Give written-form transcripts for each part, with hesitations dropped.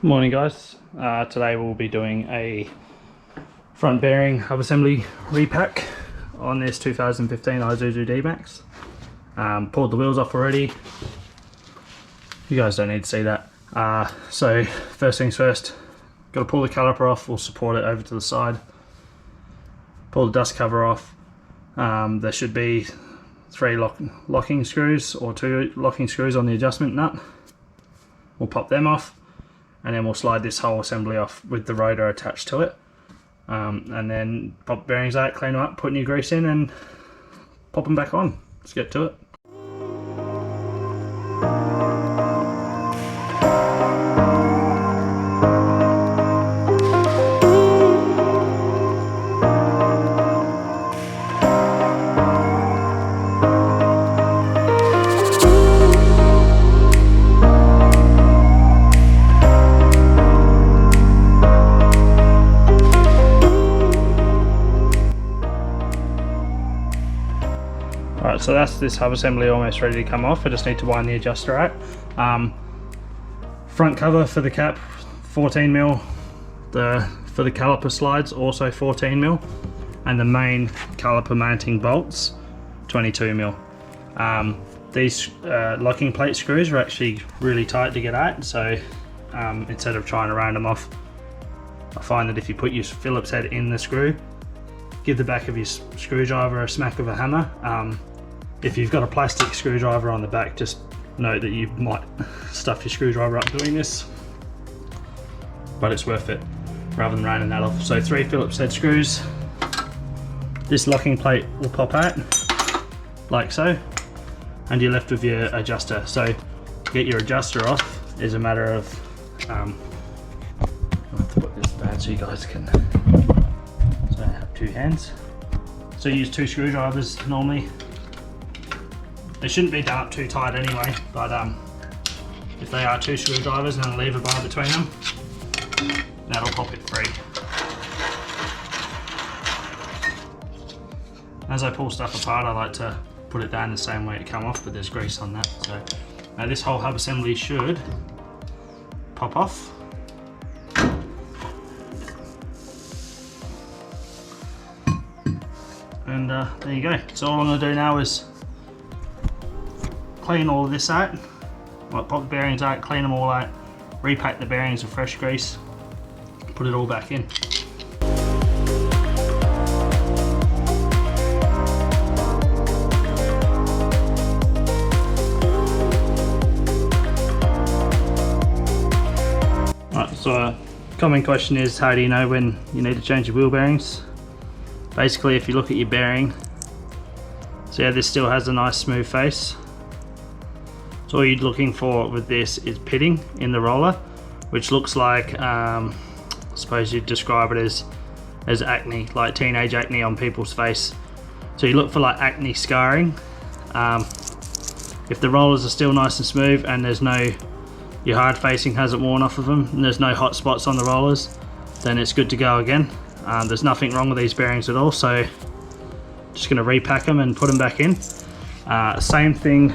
Morning guys, today we'll be doing a front bearing hub assembly repack on this 2015 Isuzu DMAX. Pulled the wheels off already. You guys don't need to see that. So first things first, got to pull the caliper off. We'll support it over to the side. Pull the dust cover off. There should be 3 locking screws or 2 locking screws on the adjustment nut. We'll pop them off. And then we'll slide this whole assembly off with the rotor attached to it, and then pop the bearings out, clean them up, put new grease in and pop them back on. Let's get to it. Alright, so that's this hub assembly almost ready to come off. I just need to wind the adjuster out. Front cover for the cap 14mm, for the caliper slides also 14mm, and the main caliper mounting bolts 22mm. These locking plate screws are actually really tight to get out, so instead of trying to round them off, I find that if you put your Phillips head in the screw, give the back of your screwdriver a smack of a hammer. If you've got a plastic screwdriver on the back, just note that you might stuff your screwdriver up doing this, but it's worth it rather than rounding that off. So 3 Phillips head screws. This locking plate will pop out like so, and you're left with your adjuster. So to get your adjuster off is a matter of I'll have to put this down so you guys can have 2 hands. So you use 2 screwdrivers normally. They shouldn't be done up too tight anyway, but if they are 2 screwdrivers and a lever bar between them, that'll pop it free. As I pull stuff apart, I like to put it down the same way it come off, but there's grease on that. So now this whole hub assembly should pop off. And there you go. So all I'm going to do now is clean all of this out, pop the bearings out, clean them all out, repack the bearings with fresh grease, put it all back in. Right, so a common question is, how do you know when you need to change your wheel bearings? Basically, if you look at your bearing, see how this still has a nice smooth face? So all you're looking for with this is pitting in the roller, which looks like, I suppose you'd describe it as acne, like teenage acne on people's face. So you look for like acne scarring. If the rollers are still nice and smooth and there's your hard facing hasn't worn off of them and there's no hot spots on the rollers, then it's good to go again. There's nothing wrong with these bearings at all, so just going to repack them and put them back in. Same thing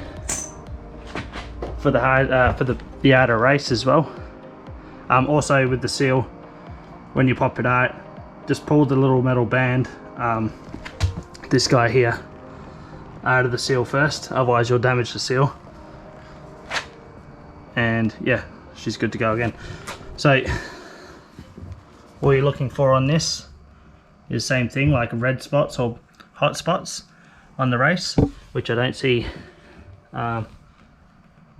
for the outer race as well. Also with the seal, when you pop it out, just pull the little metal band, this guy here, out of the seal first, otherwise you'll damage the seal. And yeah, she's good to go again. So all you're looking for on this is the same thing, like red spots or hot spots on the race, which I don't see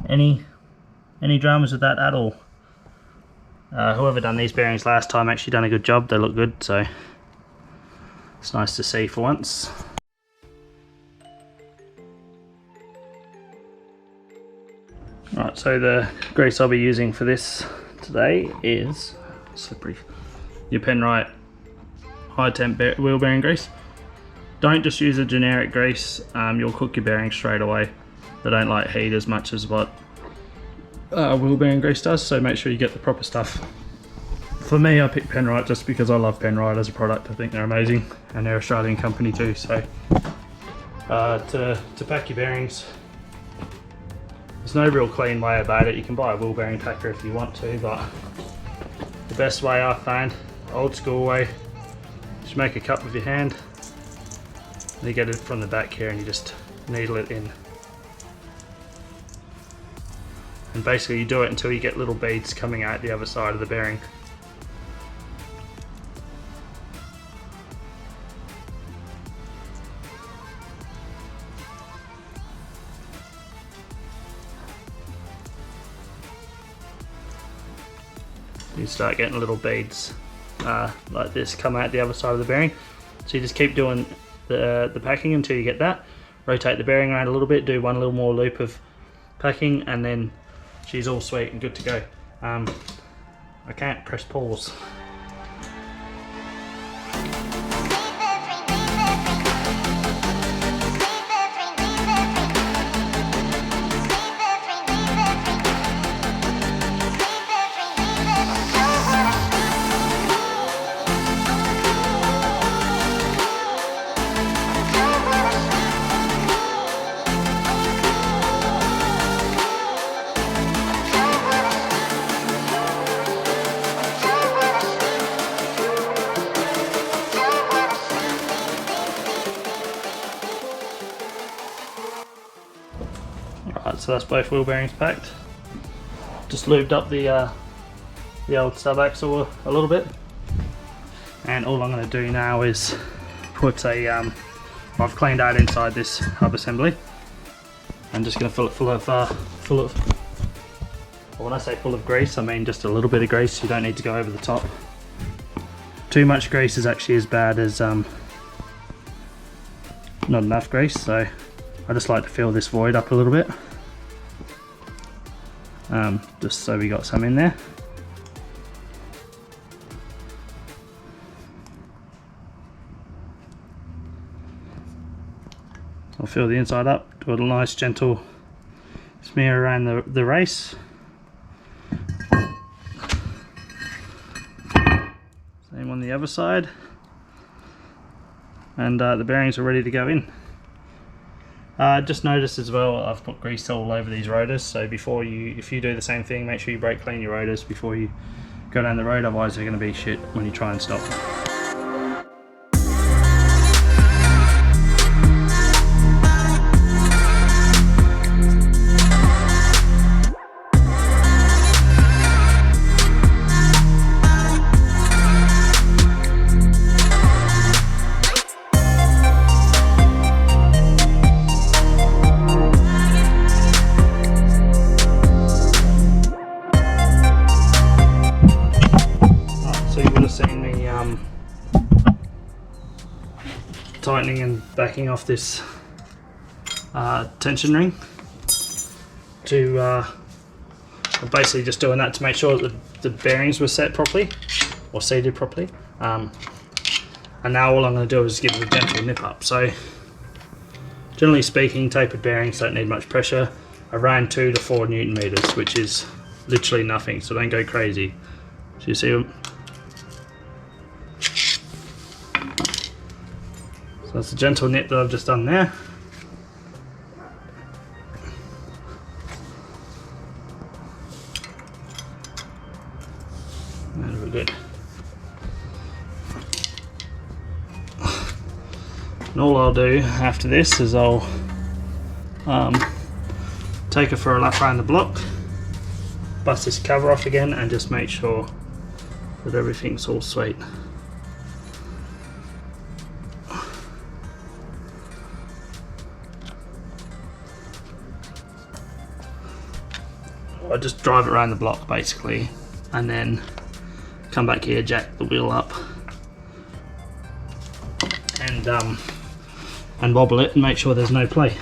any dramas with that at all. Whoever done these bearings last time actually done a good job. They look good, so it's nice to see for once. Right, so the grease I'll be using for this today is slippery. Your Penrite high temp wheel bearing grease. Don't just use a generic grease, you'll cook your bearings straight away. They don't like heat as much as what wheel bearing grease does, so make sure you get the proper stuff. For me, I picked Penrite just because I love Penrite as a product. I think they're amazing, and they're an Australian company too. So to pack your bearings, there's no real clean way about it. You can buy a wheel bearing packer if you want to, but the best way I find, old school way. Just make a cup with your hand, and you get it from the back here and you just needle it in. And basically you do it until you get little beads coming out the other side of the bearing. You start getting little beads like this come out the other side of the bearing. So you just keep doing the packing until you get that. Rotate the bearing around a little bit, do one little more loop of packing, and then she's all sweet and good to go. I can't press pause. Alright, so that's both wheel bearings packed. Just lubed up the old sub axle a little bit, and all I'm going to do now is put a I've cleaned out inside this hub assembly. I'm just going to fill it full of when I say full of grease, I mean just a little bit of grease. You don't need to go over the top. Too much grease is actually as bad as not enough grease, so I just like to fill this void up a little bit, just so we got some in there. I'll fill the inside up, do a nice gentle smear around the race. Same on the other side, and the bearings are ready to go in. Just noticed as well, I've put grease all over these rotors, so if you do the same thing, make sure you brake clean your rotors before you go down the road, otherwise they're going to be shit when you try and stop. Tightening and backing off this tension ring to I'm basically just doing that to make sure that the bearings were set properly or seated properly, and now all I'm going to do is give it a gentle nip up. So generally speaking, tapered bearings don't need much pressure, around 2 to 4 Newton meters, which is literally nothing, so don't go crazy. So you see them? That's a gentle nip that I've just done there. That'll be good. And all I'll do after this is I'll take her for a lap around the block, bust this cover off again, and just make sure that everything's all sweet. I just drive it around the block basically, and then come back here, jack the wheel up, and wobble it and make sure there's no play.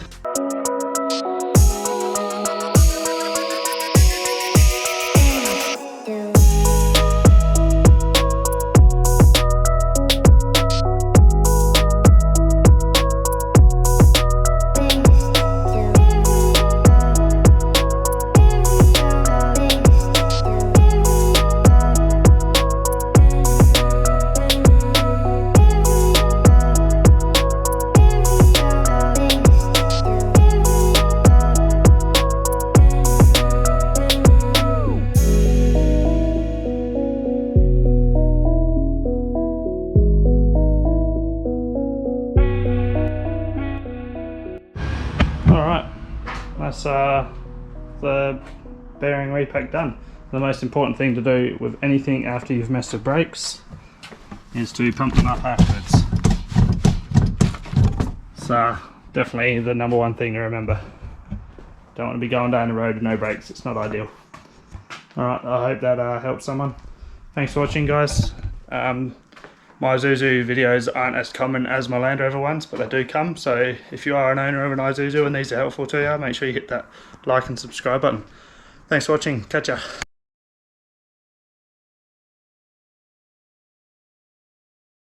that's the bearing repack done. The most important thing to do with anything after you've messed with brakes is to pump them up afterwards. So definitely the number one thing to remember. Don't want to be going down the road with no brakes, it's not ideal. Alright, I hope that helps someone. Thanks for watching, guys. My Isuzu videos aren't as common as my Land Rover ones, but they do come, so if you are an owner of an Isuzu and these are helpful to you, make sure you hit that like and subscribe button. Thanks for watching, catch ya.